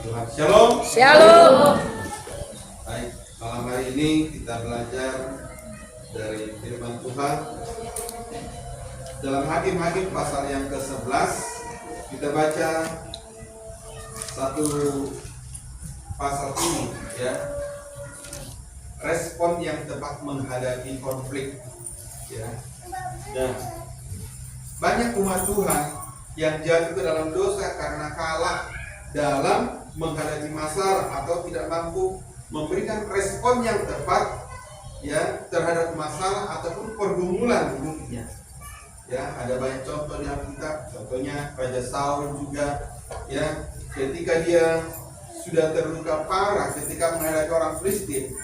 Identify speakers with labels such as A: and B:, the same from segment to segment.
A: Tuhan. Shalom.
B: Shalom.
A: Baik, malam hari ini kita belajar dari firman Tuhan dalam Hakim-Hakim pasal yang ke-11. Kita baca satu pasal ini, ya. Respon yang tepat menghadapi konflik, ya. Dan banyak umat Tuhan yang jatuh ke dalam dosa karena kalah dalam menghadapi masalah atau tidak mampu memberikan respon yang tepat, ya, terhadap masalah ataupun pergumulan hidupnya. Ya, ada banyak contoh di Alkitab. Contohnya Raja Saul juga, ya, ketika dia sudah terluka parah ketika menghadapi orang Filistin,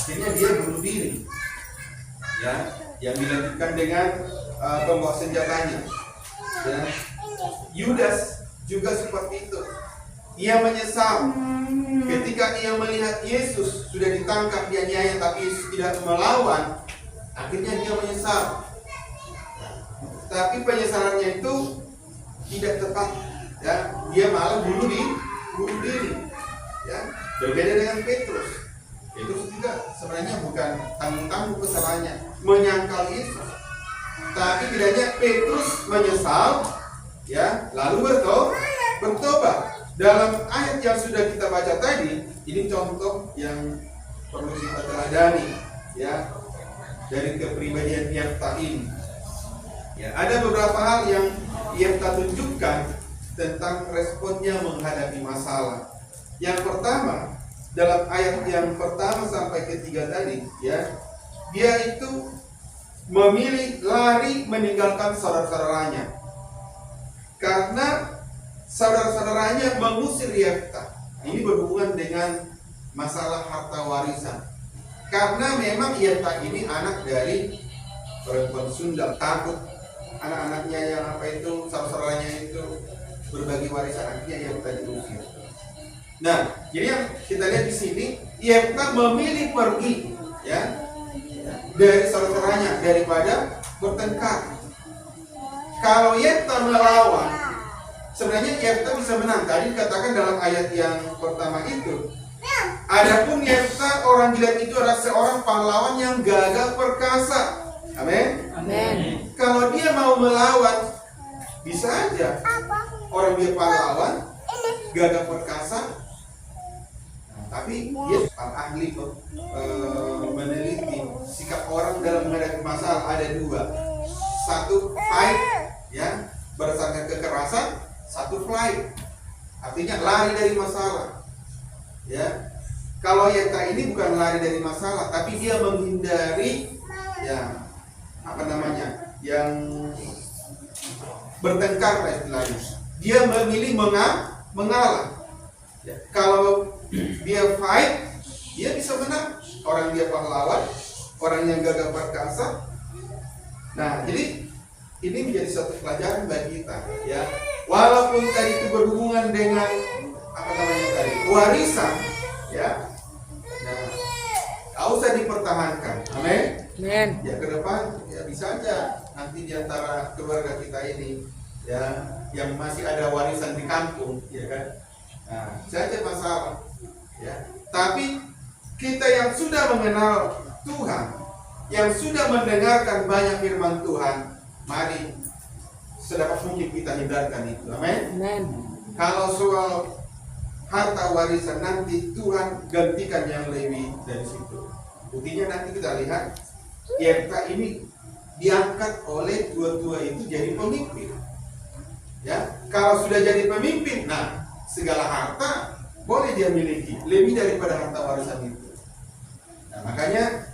A: akhirnya dia bunuh diri, ya, yang dilanjutkan dengan pembawa senjatanya. Ya. Yudas juga seperti itu. Ia menyesal ketika ia melihat Yesus sudah ditangkap, dianiaya, tapi Yesus tidak melawan. Akhirnya dia menyesal. Tapi penyesalannya itu tidak tepat, ya. Dia malah bunuh diri, ya. Berbeda dengan Petrus. Petrus juga sebenarnya bukan tanggung-tanggung kesalahannya, menyangkal Yesus. Tapi tidaknya Petrus menyesal, ya, lalu bertobat. Dalam ayat yang sudah kita baca tadi, ini contoh yang perlu kita teladani, ya, dari kepribadian Yefta ini. Ya, ada beberapa hal yang Yefta tunjukkan tentang responnya menghadapi masalah. Yang pertama, dalam ayat yang pertama sampai ketiga tadi, ya, dia itu memilih lari meninggalkan saudara-saudaranya karena saudara-saudaranya mengusir Yefta. Ini berhubungan dengan masalah harta warisan. Karena memang Yefta ini anak dari perempuan Sundal, takut anak-anaknya yang saudara-saudaranya itu berbagi warisan, akhirnya Yefta diusir. Nah, jadi yang kita lihat di sini, Yefta memilih pergi, ya, dari saudara-saudaranya daripada bertengkar. Kalau Yefta melawan, sebenarnya Yefta bisa menang. Tadi dikatakan dalam ayat yang pertama itu, adapun Yefta orang Gilead itu adalah seorang pahlawan yang gagah perkasa. Amin.
B: Amin.
A: Kalau dia mau melawan, bisa aja. Orang dia pahlawan, gagah perkasa. Tapi dia ahli meneliti sikap orang dalam menghadapi masalah ada dua. Satu fight, ya, berdasarkan kekerasan. Satu flight, artinya lari dari masalah, ya. Kalau Yefta ini bukan lari dari masalah, tapi dia menghindari, ya, yang bertengkar lah istilahnya. Dia memilih mengalah. Ya. Kalau dia fight, dia bisa menang. Orang dia pahlawan, orang yang gagah perkasa. Nah, jadi ini menjadi satu pelajaran bagi kita, ya. Walaupun tadi itu berhubungan dengan warisan, ya. Nah, gak usah dipertahankan. Amin.
B: Amin.
A: Ya, ke depan ya bisa aja nanti diantara keluarga kita ini, ya, yang masih ada warisan di kampung, ya kan. Nah, bisa aja masalah, ya. Tapi kita yang sudah mengenal Tuhan, yang sudah mendengarkan banyak firman Tuhan, mari sedapat mungkin kita hindarkan itu. Amin.
B: Amin.
A: Kalau soal harta warisan, nanti Tuhan gantikan yang lebih dari situ. Buktinya nanti kita lihat Yefta ini diangkat oleh tua-tua itu jadi pemimpin. Ya, kalau sudah jadi pemimpin, nah, segala harta boleh dia miliki, lebih daripada harta warisan itu. Nah, makanya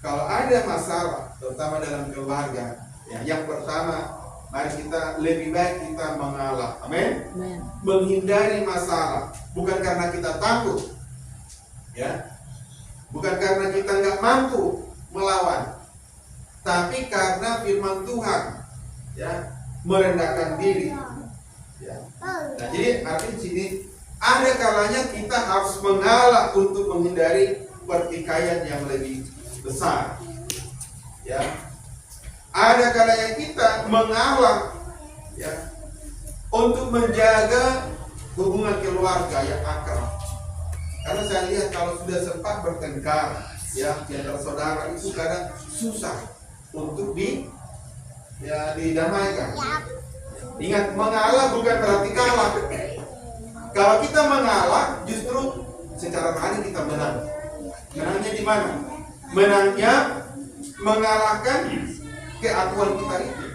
A: kalau ada masalah, terutama dalam keluarga, ya, yang pertama, mari kita lebih baik kita mengalah. Amin. Menghindari masalah, bukan karena kita takut, ya, bukan karena kita nggak mampu melawan, tapi karena firman Tuhan, ya, merendahkan diri, ya. Nah, jadi artinya di sini ada kalanya kita harus mengalah untuk menghindari pertikaian yang lebih besar, ya. Ada kalanya kita mengalah, ya, untuk menjaga hubungan keluarga yang akrab. Karena saya lihat kalau sudah sempat bertengkar, ya, di antara saudara itu kadang susah untuk didamaikan. Ingat, mengalah bukan berarti kalah. Kalau kita mengalah, justru secara rohani kita menang. Menangnya di mana? Menangnya mengalahkan keakuan kita itu,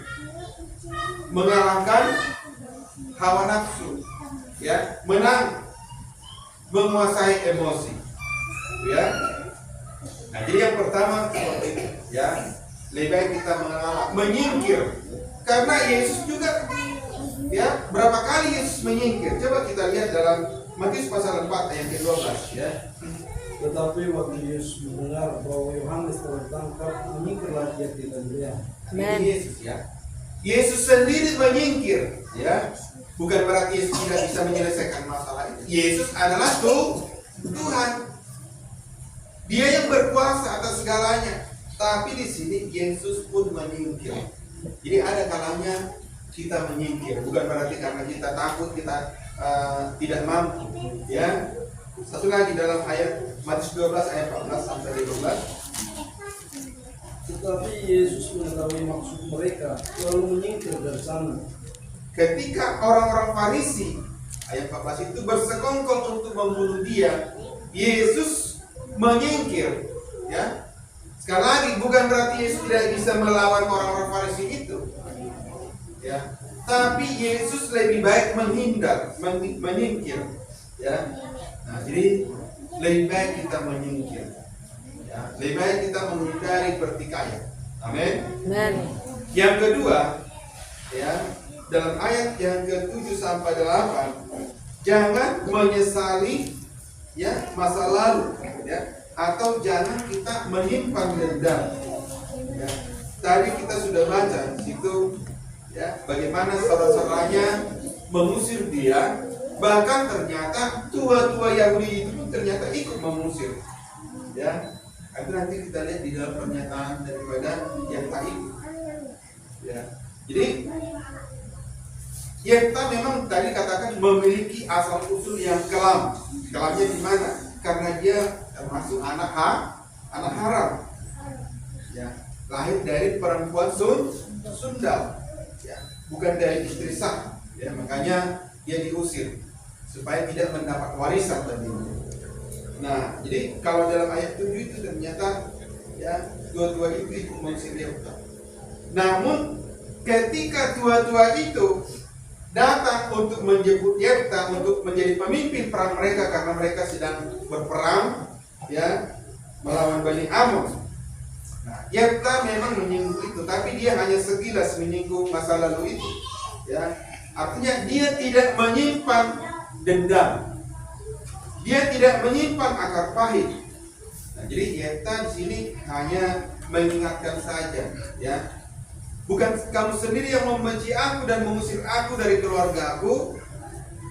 A: mengalahkan hawa nafsu, ya, menang menguasai emosi, ya. Nah, jadi yang pertama seperti itu, ya, lebih baik kita mengalah, menyingkir, karena Yesus juga, ya, berapa kali Yesus menyingkir? Coba kita lihat dalam Matius pasal 4 ayat 12, ya.
B: Tetapi waktu Yesus mendengar bahwa Yohanes telah ditangkap, menyingkirlah dia di Galilea.
A: Ini Yesus, ya. Yesus sendiri menyingkir, ya. Bukan berarti Yesus tidak bisa menyelesaikan masalah itu. Yesus adalah Tuhan. Dia yang berkuasa atas segalanya. Tapi di sini Yesus pun menyingkir. Jadi ada kalanya kita menyingkir, bukan berarti karena kita takut, kita tidak mampu, ya. Satu lagi dalam ayat Matius 12 ayat 14 sampai 15.
B: Tetapi Yesus mengetahui maksud mereka, lalu menyingkir dari sana.
A: Ketika orang-orang Farisi ayat 14 itu bersekongkol untuk membunuh dia, Yesus menyingkir, ya. Sekali lagi, bukan berarti Yesus tidak bisa melawan orang-orang Farisi itu, ya. Tapi Yesus lebih baik menghindar, menyingkir, ya. Nah, jadi lebih baik kita menyingkir, ya. Lebih baik kita menghindari pertikaian. Amin. Yang kedua, ya, dalam ayat yang ke-7 sampai 8, jangan menyesali, ya, masa lalu, ya, atau jangan kita menyimpan dendam, ya. Tadi kita sudah baca di situ, ya, bagaimana saudara-saudaranya mengusir dia, bahkan ternyata tua-tua Yahudi itu ternyata ikut mengusir, ya. Itu nanti kita lihat di dalam pernyataan daripada yang tak ikut, ya. Jadi Yefta memang tadi katakan memiliki asal usul yang kelam. Kelamnya di mana? Karena dia termasuk anak haram, ya, lahir dari perempuan sundal, ya, bukan dari istri sah, ya, makanya dia diusir supaya tidak mendapat warisan tadi. Nah, jadi kalau dalam ayat 7 itu ternyata, ya, tua-tua itu ikut mengusir Yefta. Namun ketika tua-tua itu datang untuk menjemput Yefta untuk menjadi pemimpin perang mereka, karena mereka sedang berperang, ya, melawan Bani Amon. Nah, Yefta memang menyinggung itu, tapi dia hanya sekilas menyinggung masa lalu itu, ya. Artinya dia tidak menyimpan dendam, dia tidak menyimpan akar pahit. Nah, jadi Yefta di sini hanya mengingatkan saja, ya. Bukan kamu sendiri yang membenci aku dan mengusir aku dari keluarga aku.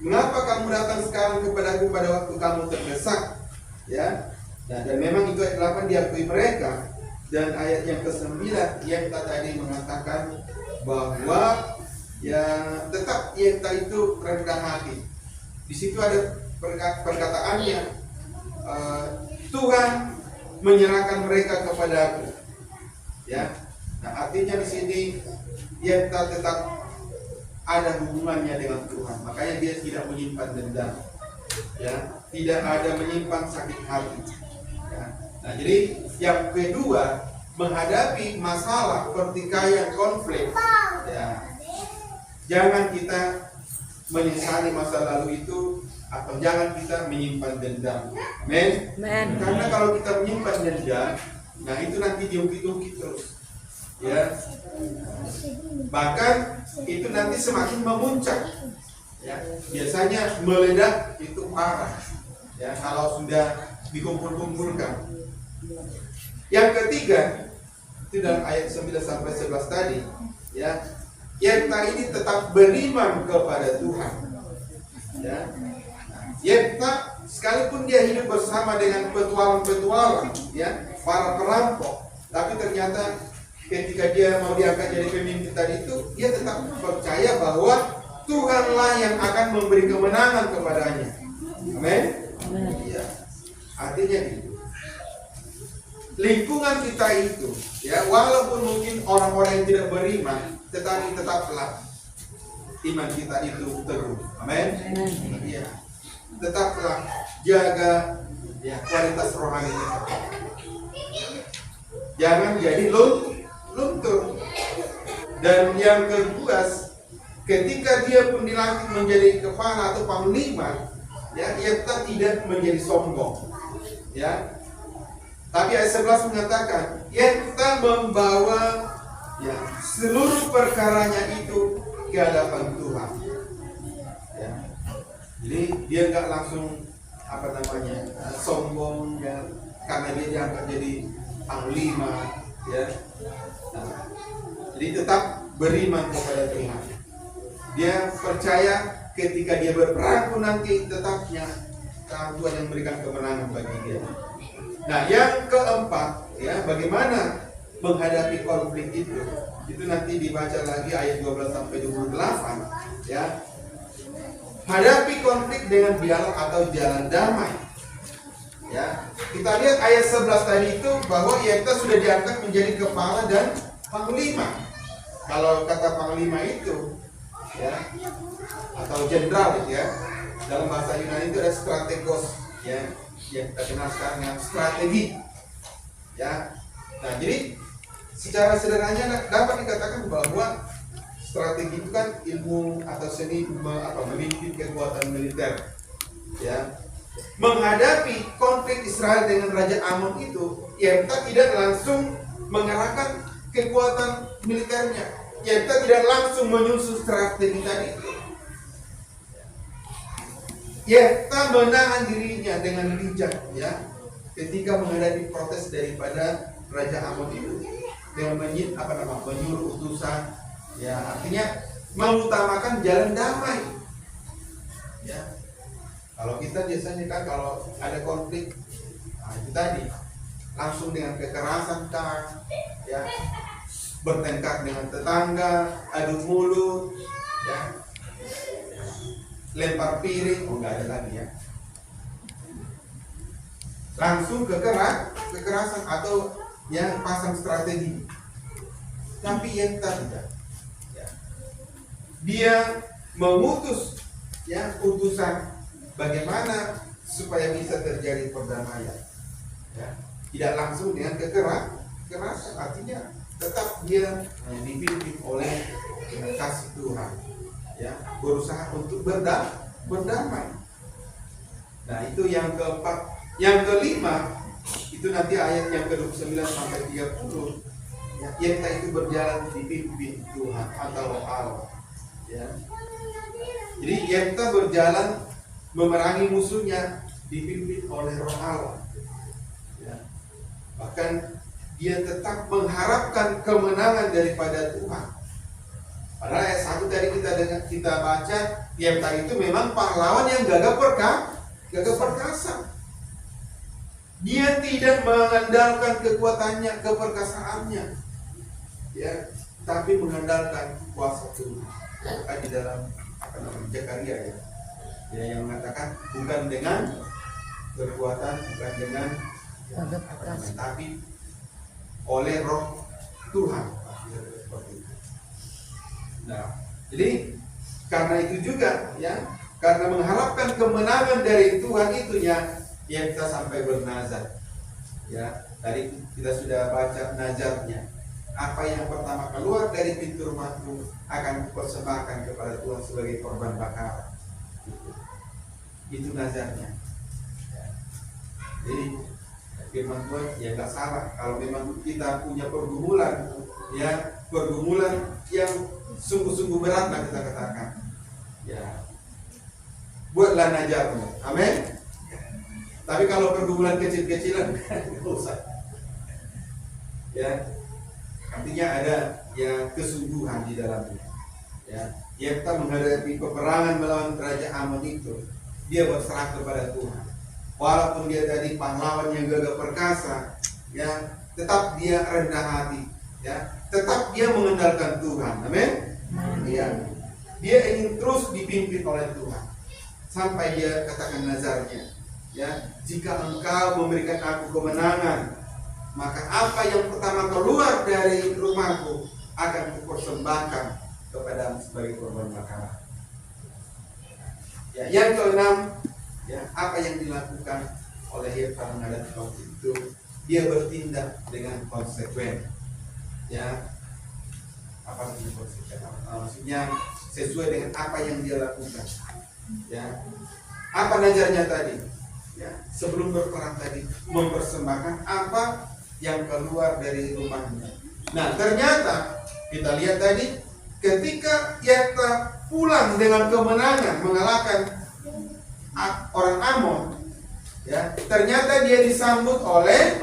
A: Mengapa kamu datang sekarang kepadaku pada waktu kamu terdesak, ya. Nah, dan memang itu ayat 8 diakui mereka. Dan ayat yang ke-9 yang kita tadi mengatakan bahwa, ya, tetap Yefta itu rendah hati. Di situ ada perkataannya, Tuhan menyerahkan mereka kepadaku, ya. Nah, artinya di sini Yefta tetap ada hubungannya dengan Tuhan, makanya dia tidak menyimpan dendam, ya, tidak ada menyimpan sakit hati, ya. Nah, jadi yang kedua, menghadapi masalah pertikaian, konflik, ya, jangan kita menyesali masa lalu itu, atau jangan kita menyimpan dendam. Amin. Karena kalau kita menyimpan dendam, nah itu nanti diungkit-ungkit terus, ya. Bahkan itu nanti semakin memuncak, ya. Biasanya meledak itu parah, ya, kalau sudah dikumpul-kumpulkan. Yang ketiga itu dalam ayat 9 sampai 11 tadi, ya, Yefta ini tetap beriman kepada Tuhan, ya. Yefta sekalipun dia hidup bersama dengan petualang-petualang, ya, para perampok, tapi ternyata ketika dia mau diangkat jadi pemimpin tadi itu, dia tetap percaya bahwa Tuhanlah yang akan memberi kemenangan kepadanya. Amin. Iya. Artinya gitu. Lingkungan kita itu, ya, walaupun mungkin orang-orang yang tidak beriman, tetapi tetaplah iman kita itu teguh. Amin. Iya. Tetaplah jaga, ya, kualitas rohani kita. Jangan jadi luntur. Dan yang kedua, ketika dia pun dilantik menjadi kepala atau panglima, ya, ia tetap tidak menjadi sombong. Ya. Tapi ayat 11 mengatakan, kita membawa, ya, seluruh perkaranya itu ke hadapan Tuhan. Ya. Jadi dia nggak langsung sombong, ya, karena dia diangkat jadi panglima, ya. Nah, jadi tetap beriman kepada Tuhan. Dia percaya ketika dia berperang pun nanti tetapnya Tuhan yang memberikan kemenangan bagi dia. Nah, yang keempat, ya, bagaimana menghadapi konflik itu? Itu nanti dibaca lagi ayat 12 sampai 28, ya. Hadapi konflik dengan dialog atau jalan damai. Ya. Kita lihat ayat 11 tadi itu bahwa kita sudah diangkat menjadi kepala dan panglima. Kalau kata panglima itu, ya, atau jenderal, ya, dalam bahasa Yunani itu ada strategos, ya, yang kita kenal sekarang yang strategi, ya. Nah, jadi secara sederhananya dapat dikatakan bahwa strategi itu kan ilmu atau seni memimpin kekuatan militer, ya. Menghadapi konflik Israel dengan Raja Amon itu, Yefta tidak langsung mengerahkan kekuatan militernya. Yefta tidak langsung menyusun strategi tadi. Yefta menahan dirinya dengan bijak, ya, ketika menghadapi protes daripada Raja Amon itu dengan menyuruh utusan, ya, artinya mengutamakan jalan damai, ya. Kalau kita biasanya kan kalau ada konflik, nah itu tadi langsung dengan kekerasan, ya, bertengkar dengan tetangga, adu mulut, ya, lempar piring, nggak ada lagi, ya. Langsung kekerasan atau, ya, pasang strategi. Tapi Yefta tidak. Ya. Dia mengutus, ya, utusan bagaimana supaya bisa terjadi perdamaian. Ya. Tidak langsung dengan kekerasan, artinya tetap dia dipimpin oleh kasih Tuhan, ya, berusaha untuk berdamai. Nah, itu yang keempat. Yang kelima itu nanti ayat yang ke-29 sampai 30, ya, Yefta itu berjalan dipimpin Tuhan atau Allah, ya. Jadi Yefta berjalan memerangi musuhnya dipimpin oleh Roh Allah, ya. Bahkan dia tetap mengharapkan kemenangan daripada Tuhan. Padahal ayat 1 tadi kita baca, Yefta itu memang pahlawan yang gagah perkasa. Dia tidak mengandalkan kekuatannya, keperkasaannya, ya, tapi mengandalkan kuasa Tuhan. Maka di dalam Zakaria, ya, yang mengatakan bukan dengan kekuatan, bukan dengan, ya, tapi oleh Roh Tuhan. Nah, jadi karena itu juga, ya, karena mengharapkan kemenangan dari Tuhan itu, ya, Yefta sampai bernazar. Ya, tadi kita sudah baca nazarnya. Apa yang pertama keluar dari pintu rumahku akan kupersembahkan kepada Tuhan sebagai korban bakaran. Itu nazarnya. Jadi firman Tuhan, ya, nggak salah kalau memang kita punya pergumulan, ya, pergumulan yang sungguh-sungguh berat, lah kita katakan, ya, buatlah nazarmu. Amin. Tapi kalau pergumulan kecil-kecilan, nggak usah, ya. Artinya ada, ya, kesungguhan di dalamnya, ya. Yefta menghadapi peperangan melawan Raja Amon itu, dia berserah kepada Tuhan. Walaupun dia tadi pahlawan yang gagah perkasa, ya, tetap dia rendah hati, ya, tetap dia mengandalkan Tuhan. Amin. Iya. dia ingin terus dipimpin oleh Tuhan sampai dia katakan nazarnya, ya, jika engkau memberikan aku kemenangan, maka apa yang pertama keluar dari rumahku akan kupersembahkan kepadamu sebagai korban bakaran. Ya, yang keenam, ya, apa yang dilakukan oleh Yefta menghadapi konflik itu, dia bertindak dengan konsekuen. Ya, apa itu konsekuen? Maksudnya sesuai dengan apa yang dia lakukan. Ya, apa nazarnya tadi? Ya, sebelum berperang tadi mempersembahkan apa yang keluar dari rumahnya. Nah, ternyata kita lihat tadi ketika Yefta pulang dengan kemenangan mengalahkan orang Amon, ya, ternyata dia disambut oleh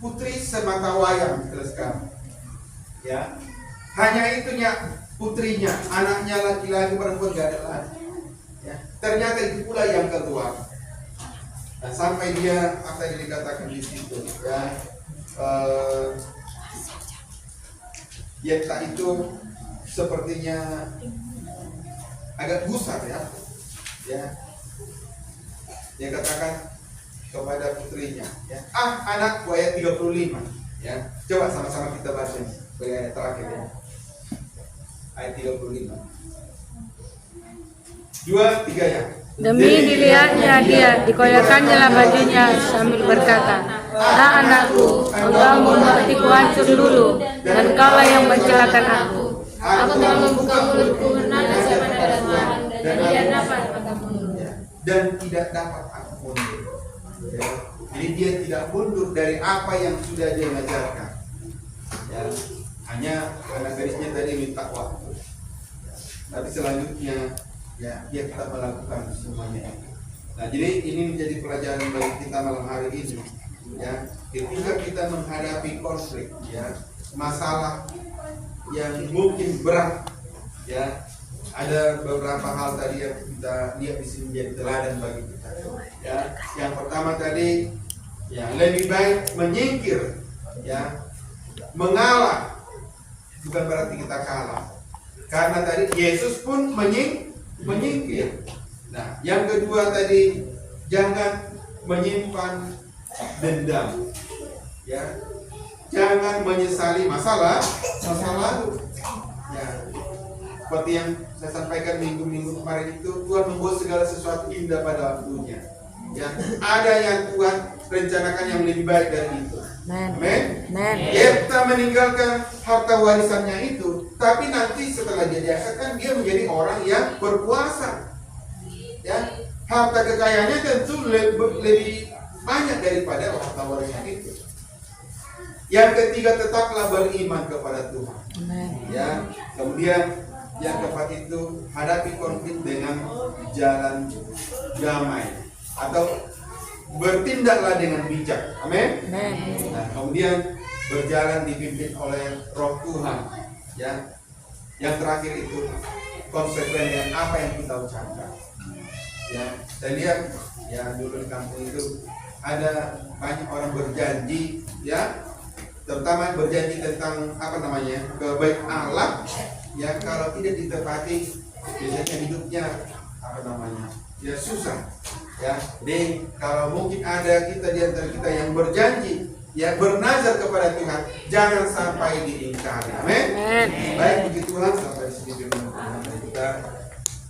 A: putri semata wayang sekarang. Ya, hanya itunya putrinya, anaknya laki-laki perempuan gak ada lagi. Ya, ternyata itu pula yang keluar. Nah, sampai dia apa yang dikatakan di situ, ya, Yefta itu sepertinya agak gusar, ya. Ya, dia katakan kepada putrinya, ya, anakku, ayat 35, ya. Coba sama-sama kita baca sebagai ayat terakhir, ya. Ayat 35. 2, 3 ya.
C: Demi dilihatnya dia, dikoyakannya lah bajunya sambil berkata, anakku, engkau membuatku hancur dulu, dan kaulah yang mencelakan aku.
D: Aku telah membuka mulutku menanda kepada Tuhan, dan tidak dapat aku mundur.
A: Dan tidak dapat aku mundur. Ya. Jadi dia tidak mundur dari apa yang sudah dia ajarkan. Ya. Hanya karena garisnya tadi minta waktu. Tapi selanjutnya, ya, dia tetap melakukan semuanya. Nah, jadi ini menjadi pelajaran bagi kita malam hari ini. Ya, ketika kita menghadapi konflik, ya, masalah yang mungkin berat, ya, ada beberapa hal tadi yang kita lihat di sini menjadi teladan bagi kita. Ya, yang pertama tadi, ya, lebih baik menyingkir, ya, mengalah, bukan berarti kita kalah. Karena tadi Yesus pun menyingkir. Nah, yang kedua tadi, jangan menyimpan dendam, ya, jangan menyesali masa lalu. Ya, seperti yang saya sampaikan minggu-minggu kemarin itu, Tuhan membuat segala sesuatu indah pada waktunya. Ya, ada yang Tuhan rencanakan yang lebih baik dari itu. Amin. Yefta meninggalkan harta warisannya itu, tapi nanti setelah dia diangkatkan, dia menjadi orang yang berkuasa. Ya, harta kekayaannya tentu lebih banyak daripada harta warisan itu. Yang ketiga, tetaplah beriman kepada Tuhan. Ya, kemudian yang keempat itu, hadapi konflik dengan jalan damai atau bertindaklah dengan bijak. Amin. Nah, kemudian berjalan dipimpin oleh Roh Tuhan. Ya, yang terakhir itu konsekuen dengan apa yang kita ucapkan. Ya, saya lihat, ya, dulu di kampung itu ada banyak orang berjanji, ya, terutama berjanji tentang apa namanya, kebaikan Allah. Ya, kalau tidak ditepati, biasanya hidupnya apa namanya, ya, susah. Ya, jadi kalau mungkin ada kita di antara kita yang berjanji, ya, bernazar kepada Tuhan, jangan sampai diingkari. Amin. Baik, puji Tuhan, sampai di sini firman Tuhan kita.